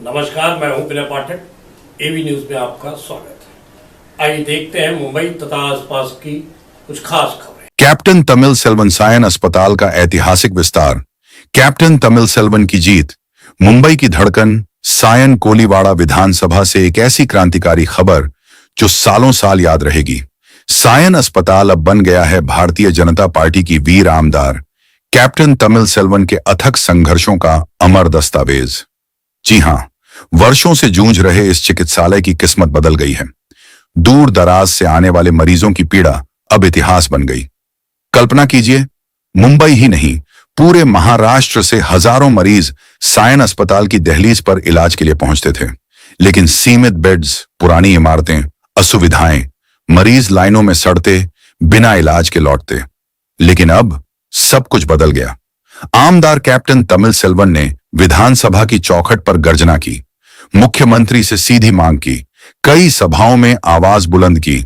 नमस्कार, मैं हूं विनय पाठक। एवी न्यूज में आपका स्वागत है। आइए देखते हैं मुंबई तथा आसपास की कुछ खास खबरें। कैप्टन तमिलसेल्वन सायन अस्पताल का ऐतिहासिक विस्तार। कैप्टन तमिलसेल्वन की जीत। मुंबई की धड़कन। सायन कोलीवाड़ा विधानसभा से एक ऐसी क्रांतिकारी खबर जो सालों साल याद रहेगी। सायन अस्पताल अब बन गया है भारतीय जनता पार्टी की वीर आमदार कैप्टन तमिलसेल्वन के अथक संघर्षों का अमर दस्तावेज। जी हां, वर्षों से जूझ रहे इस चिकित्सालय की किस्मत बदल गई है। दूर दराज से आने वाले मरीजों की पीड़ा अब इतिहास बन गई। कल्पना कीजिए, मुंबई ही नहीं, पूरे महाराष्ट्र से हजारों मरीज सायन अस्पताल की दहलीज पर इलाज के लिए पहुंचते थे, लेकिन सीमित बेड्स, पुरानी इमारतें, असुविधाएं, मरीज लाइनों में सड़ते, बिना इलाज के लौटते। लेकिन अब सब कुछ बदल गया। आमदार कैप्टन तमिलसेल्वन ने विधानसभा की चौखट पर गर्जना की, मुख्यमंत्री से सीधी मांग की, कई सभाओं में आवाज बुलंद की।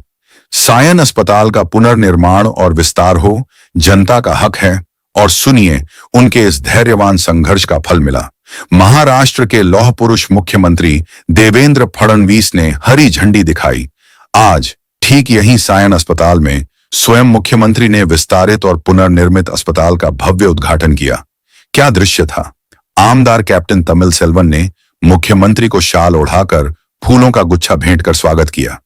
सायन अस्पताल का पुनर्निर्माण और विस्तार हो, जनता का हक है। और सुनिए, उनके इस धैर्यवान संघर्ष का फल मिला। महाराष्ट्र के लौह पुरुष मुख्यमंत्री देवेंद्र फडणवीस ने हरी झंडी दिखाई। आज ठीक यहीं सायन अस्पताल में स्वयं मुख्यमंत्री ने विस्तारित और पुनर्निर्मित अस्पताल का भव्य उद्घाटन किया। क्या दृश्य था! आमदार कैप्टन तमिलसेल्वन ने मुख्यमंत्री को शाल ओढ़ाकर फूलों का गुच्छा भेंट कर स्वागत किया।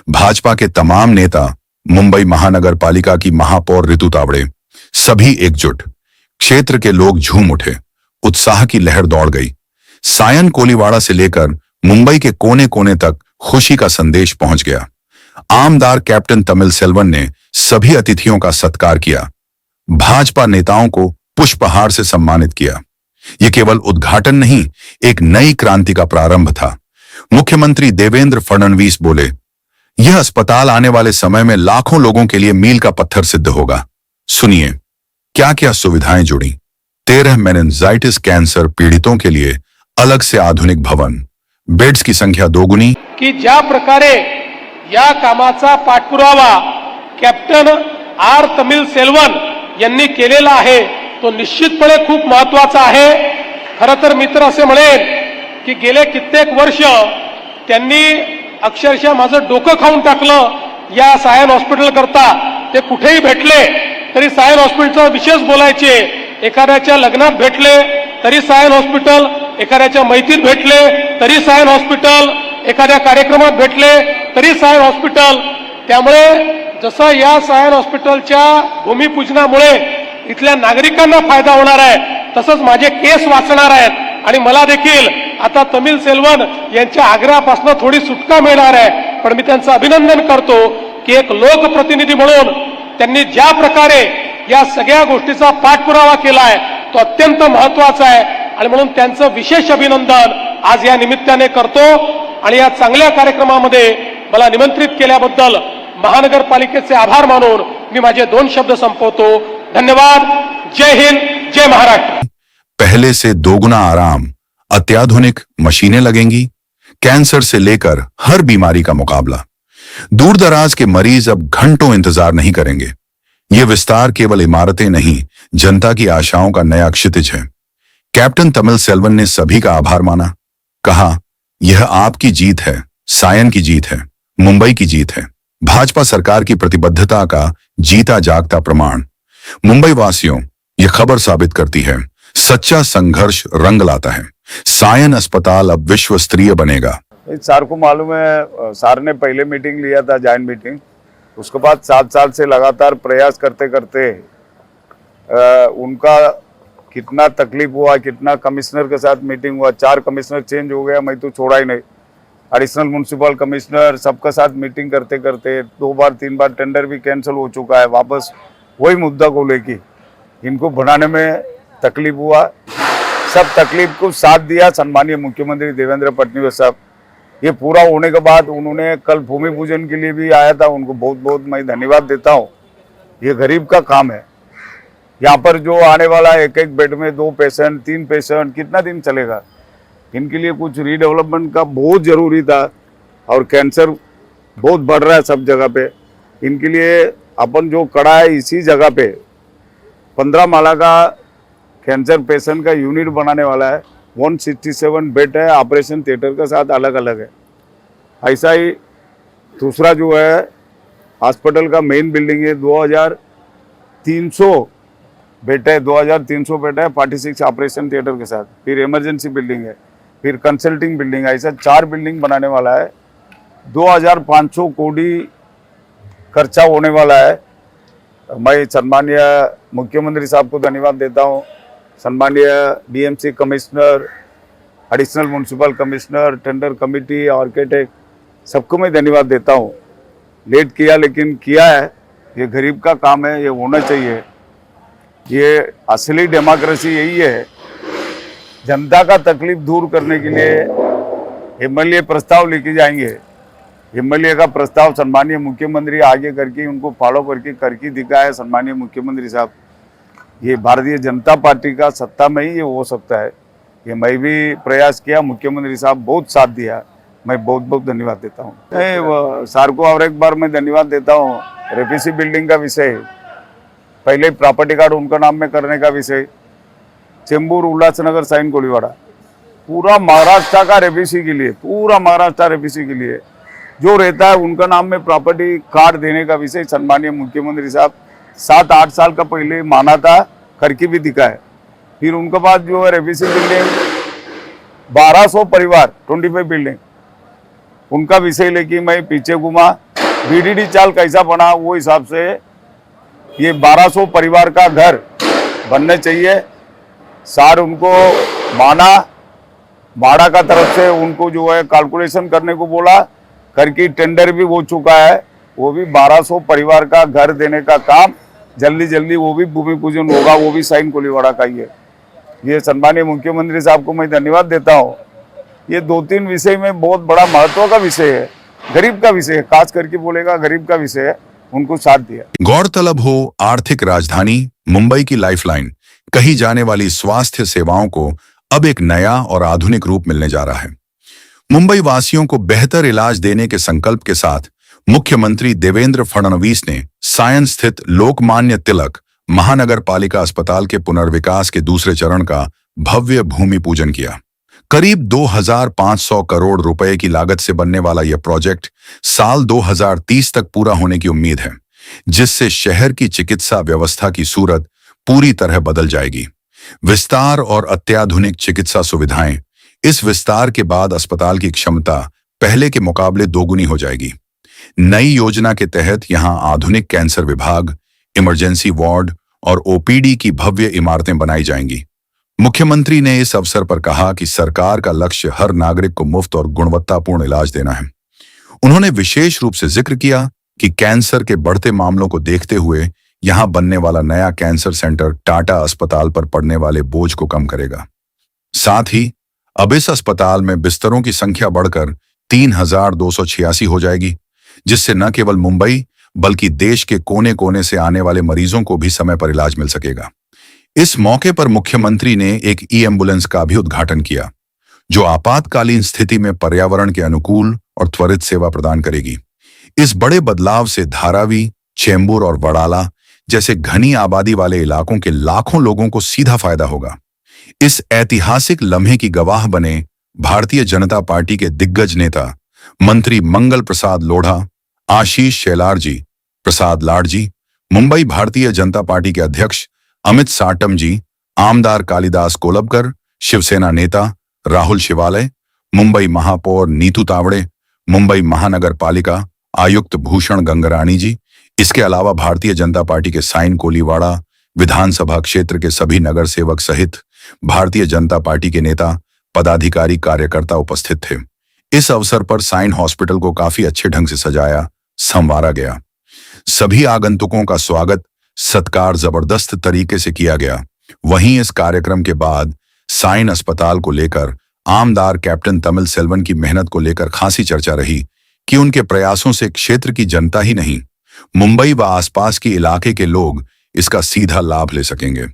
भाजपा के तमाम नेता, मुंबई महानगर पालिका की महापौर रितु तावड़े, सभी एकजुट। क्षेत्र के लोग झूम उठे, उत्साह की लहर दौड़ गई। सायन कोलीवाड़ा से लेकर मुंबई के कोने कोने तक खुशी का संदेश पहुंच गया। आमदार कैप्टन तमिलसेल्वन ने सभी अतिथियों का सत्कार किया, भाजपा नेताओं को पुष्पहार से सम्मानित किया। यह केवल उद्घाटन नहीं, एक नई क्रांति का प्रारंभ था। मुख्यमंत्री देवेंद्र फडणवीस बोले, यह अस्पताल आने वाले समय में लाखों लोगों के लिए मील का पत्थर सिद्ध होगा। सुनिए, क्या क्या सुविधाएं जुड़ी। 13 मेनिंजाइटिस कैंसर पीड़ितों के लिए अलग से आधुनिक भवन, बेड्स की संख्या दोगुनी। की ज्या प्रकारे या कामाचा पाठपुरावा कॅप्टन आर तमिलसेल्वन यांनी केलेला आहे तो निश्चितपणे खूप महत्त्वाचा आहे। खरं तर मित्र असे म्हणेन की गेले कित्येक वर्ष त्यांनी अक्षरशः माझं डोकं खाऊन टाकलं या सायन हॉस्पिटल करता। ते कुठेही भेटले तरी सायन हॉस्पिटलचा विशेष बोलायचे, एखाद्याच्या लग्नात भेटले तरी सायन हॉस्पिटल, एखाद्याच्या मैत्रीत भेटले तरी सायन हॉस्पिटल, एखाद्या कार्यक्रमात भेटले तरी सायन हॉस्पिटल। त्यामुळे जसं या सायन हॉस्पिटलच्या भूमिपूजनामुळे इथल्या नागरिकांना फायदा होणार आहे, तसंच माझे केस वाचणार आहेत आणि मला देखील आता तमिलसेल्वन यांच्या आग्रहापासून थोडी सुटका मिळणार आहे। पण मी त्यांचं अभिनंदन करतो की एक लोकप्रतिनिधी म्हणून त्यांनी ज्या प्रकारे या सगळ्या गोष्टीचा पाठपुरावा केला आहे तो अत्यंत महत्त्वाचा आहे आणि म्हणून त्यांचं विशेष अभिनंदन आज या निमित्ताने करतो। आणि या चांगल्या कार्यक्रमामध्ये मला निमंत्रित केल्याबद्दल महानगरपालिकेचे आभार मानून मी माझे 2 शब्द संपवतो। धन्यवाद। जय हिंद, जय महाराष्ट्र। पहले से दोगुना आराम, अत्याधुनिक मशीनें लगेंगी, कैंसर से लेकर हर बीमारी का मुकाबला। दूर दराज के मरीज अब घंटों इंतजार नहीं करेंगे। ये विस्तार केवल इमारतें नहीं, जनता की आशाओं का नया क्षितिज है। कैप्टन तमिलसेल्वन ने सभी का आभार माना, कहा, यह आपकी जीत है, सायन की जीत है, मुंबई की जीत है, भाजपा सरकार की प्रतिबद्धता का जीता जागता प्रमाण। मुंबई वासियों, यह खबर साबित करती है, सच्चा संघर्ष रंग लाता है। सायन अस्पताल अब विश्व स्तरीय बनेगा। सर को मालूम है, सर ने पहले मीटिंग लिया था, जॉइंट मीटिंग, उसके बाद 7 साल से लगातार प्रयास करते करते उनका कितना तकलीफ हुआ, कितना कमिश्नर के साथ मीटिंग हुआ, 4 कमिश्नर चेंज हो गया, मैं तो छोड़ा ही नहीं। एडिशनल म्यूनसिपल कमिश्नर सबके साथ मीटिंग करते करते 2 बार 3 बार टेंडर भी कैंसिल हो चुका है। वापस वही मुद्दा को लेके इनको बनाने में तकलीफ हुआ। सब तकलीफ को साथ दिया सम्मानीय मुख्यमंत्री देवेंद्र फडणवीस साहब। ये पूरा होने के बाद उन्होंने कल भूमि पूजन के लिए भी आया था, उनको बहुत बहुत मैं धन्यवाद देता हूँ। ये गरीब का काम है। यहाँ पर जो आने वाला एक एक बेड में 2 पेशेंट 3 पेशेंट कितना दिन चलेगा? इनके लिए कुछ रीडेवलपमेंट का बहुत ज़रूरी था। और कैंसर बहुत बढ़ रहा है सब जगह पे। इनके लिए अपन जो कड़ा है इसी जगह पे 15 माला का कैंसर पेशेंट का यूनिट बनाने वाला है। 167 बेड है, ऑपरेशन थिएटर के साथ अलग अलग है। ऐसा ही दूसरा जो है हॉस्पिटल का मेन बिल्डिंग है, 2300 बेड है, 2300 बेड है 46 ऑपरेशन थिएटर के साथ। फिर इमरजेंसी बिल्डिंग है, फिर कंसल्टिंग बिल्डिंग है, ऐसा 4 बिल्डिंग बनाने वाला है। 2500 कोटी खर्चा होने वाला है। मैं सम्मानीय मुख्यमंत्री साहब को धन्यवाद देता हूँ, सम्मानीय DMC commissioner, additional municipal commissioner, tender committee, architect, सबको मैं धन्यवाद देता हूँ। लेट किया लेकिन किया है, ये गरीब का काम है, ये होना चाहिए। ये असली डेमोक्रेसी यही है। जनता का तकलीफ दूर करने के लिए एमएलए प्रस्ताव लेके जाएंगे। एमएलए का प्रस्ताव सम्मानीय मुख्यमंत्री आगे करके उनको फॉलो करके दिखाया है सम्मानीय मुख्यमंत्री साहब। ये भारतीय जनता पार्टी का सत्ता में ही ये हो सकता है। ये मैं भी प्रयास किया, मुख्यमंत्री साहब बहुत साथ दिया, मैं बहुत बहुत धन्यवाद देता हूँ। सर को और एक बार मैं धन्यवाद देता हूँ। रेपीसी बिल्डिंग का विषय, पहले प्रॉपर्टी कार्ड उनका नाम में करने का विषय, चेंबूर, उल्लासनगर, साइन कोलीवाड़ा, पूरा महाराष्ट्र का रेपीसी के लिए, पूरा महाराष्ट्र रेपीसी के लिए जो रहता है उनका नाम में प्रॉपर्टी कार्ड देने का विषय सम्मानीय मुख्यमंत्री साहब 7-8 साल का पहले माना था, करके भी दिखा है। फिर उनके बाद जो है रेपीसी बिल्डिंग 1200 परिवार 25 बिल्डिंग, उनका विषय लेके मैं पीछे घूमा। बीडीडी चाल कैसा बना वो हिसाब से ये 1200 परिवार का घर बनने चाहिए। सार उनको माना, माड़ा का तरफ से उनको जो है कैलकुलेशन करने को बोला, करके टेंडर भी हो चुका है। वो भी 1200 परिवार का घर देने का काम जल्दी वो भी भूमि पूजन होगा, वो भी साइन कोलीवाड़ा का ही है। ये सम्मानीय मुख्यमंत्री साहब को मैं धन्यवाद देता हूँ। ये 2-3 विषय में बहुत बड़ा महत्व का विषय है, गरीब का विषय है, खास करके बोलेगा गरीब का विषय है, उनको साथ दिया। गौरतलब हो, आर्थिक राजधानी मुंबई की लाइफलाइन कही जाने वाली स्वास्थ्य सेवाओं को अब एक नया और आधुनिक रूप मिलने जा रहा है। मुंबई वासियों को बेहतर इलाज देने के संकल्प के साथ मुख्यमंत्री देवेंद्र फडणवीस ने सायन स्थित लोकमान्य तिलक महानगर पालिका अस्पताल के पुनर्विकास के दूसरे चरण का भव्य भूमि पूजन किया। करीब 2500 करोड़ रुपए की लागत से बनने वाला यह प्रोजेक्ट साल 2030 तक पूरा होने की उम्मीद है, जिससे शहर की चिकित्सा व्यवस्था की सूरत पूरी तरह बदल जाएगी। विस्तार और अत्याधुनिक चिकित्सा सुविधाएं, इस विस्तार के बाद अस्पताल की क्षमता पहले के मुकाबले दोगुनी हो जाएगी। नई योजना के तहत यहां आधुनिक कैंसर विभाग, इमरजेंसी वार्ड और ओपीडी की भव्य इमारतें बनाई जाएंगी। मुख्यमंत्री ने इस अवसर पर कहा कि सरकार का लक्ष्य हर नागरिक को मुफ्त और गुणवत्तापूर्ण इलाज देना है। उन्होंने विशेष रूप से जिक्र किया कि कैंसर के बढ़ते मामलों को देखते हुए यहां बनने वाला नया कैंसर सेंटर टाटा अस्पताल पर पड़ने वाले बोझ को कम करेगा। साथ ही अब इस अस्पताल में बिस्तरों की संख्या बढ़कर 3286 हो जाएगी, जिससे न केवल मुंबई बल्कि देश के कोने कोने से आने वाले मरीजों को भी समय पर इलाज मिल सकेगा। इस मौके पर मुख्यमंत्री ने एक ई-एम्बुलेंस का भी उद्घाटन किया, जो आपातकालीन स्थिति में पर्यावरण के अनुकूल और त्वरित सेवा प्रदान करेगी। इस बड़े बदलाव से धारावी, चेंबूर और वडाला जैसे घनी आबादी वाले इलाकों के लाखों लोगों को सीधा फायदा होगा। इस ऐतिहासिक लम्हे की गवाह बने भारतीय जनता पार्टी के दिग्गज नेता मंत्री मंगल प्रसाद लोढ़ा, आशीष शेलारजी, प्रसाद लाडजी, मुंबई भारतीय जनता पार्टी के अध्यक्ष अमित साटम जी, आमदार कालिदास कोलबकर, शिवसेना नेता राहुल शिवालय, मुंबई महापौर नीतू तावड़े, मुंबई महानगर पालिका आयुक्त भूषण गंगरानी जी, इसके अलावा भारतीय जनता पार्टी के साइन कोलीवाड़ा विधानसभा क्षेत्र के सभी नगर सेवक सहित भारतीय जनता पार्टी के नेता, पदाधिकारी, कार्यकर्ता उपस्थित थे। इस अवसर पर साइन हॉस्पिटल को काफी अच्छे ढंग से सजाया संवारा गया। सभी आगंतुकों का स्वागत सत्कार जबरदस्त तरीके से किया गया। वहीं इस कार्यक्रम के बाद साइन अस्पताल को लेकर आमदार कैप्टन तमिल सेल्वन की मेहनत को लेकर खासी चर्चा रही कि उनके प्रयासों से क्षेत्र की जनता ही नहीं, मुंबई व आसपास के इलाके के लोग इसका सीधा लाभ ले सकेंगे।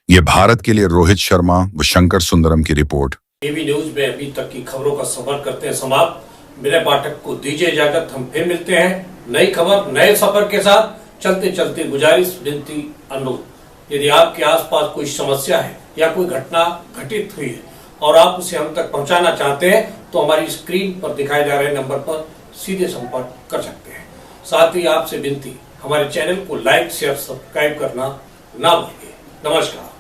ये भारत के लिए रोहित शर्मा व शंकर सुंदरम की रिपोर्ट। एबी न्यूज में अभी तक की खबरों का सफर करते हैं समाप्त। मेरे पाठक को दीजिए इजाजत, हम फिर मिलते हैं नई खबर नए सफर के साथ। चलते चलते गुजारिश, विनती, अनुरोध, यदि आपके आसपास कोई समस्या है या कोई घटना घटित हुई है और आप उसे हम तक पहुंचाना चाहते हैं तो हमारी स्क्रीन पर दिखाए जा रहे नंबर पर सीधे संपर्क कर सकते हैं। साथ ही आपसे विनती, हमारे चैनल को लाइक शेयर सब्सक्राइब करना ना भूलिए। नमस्कार।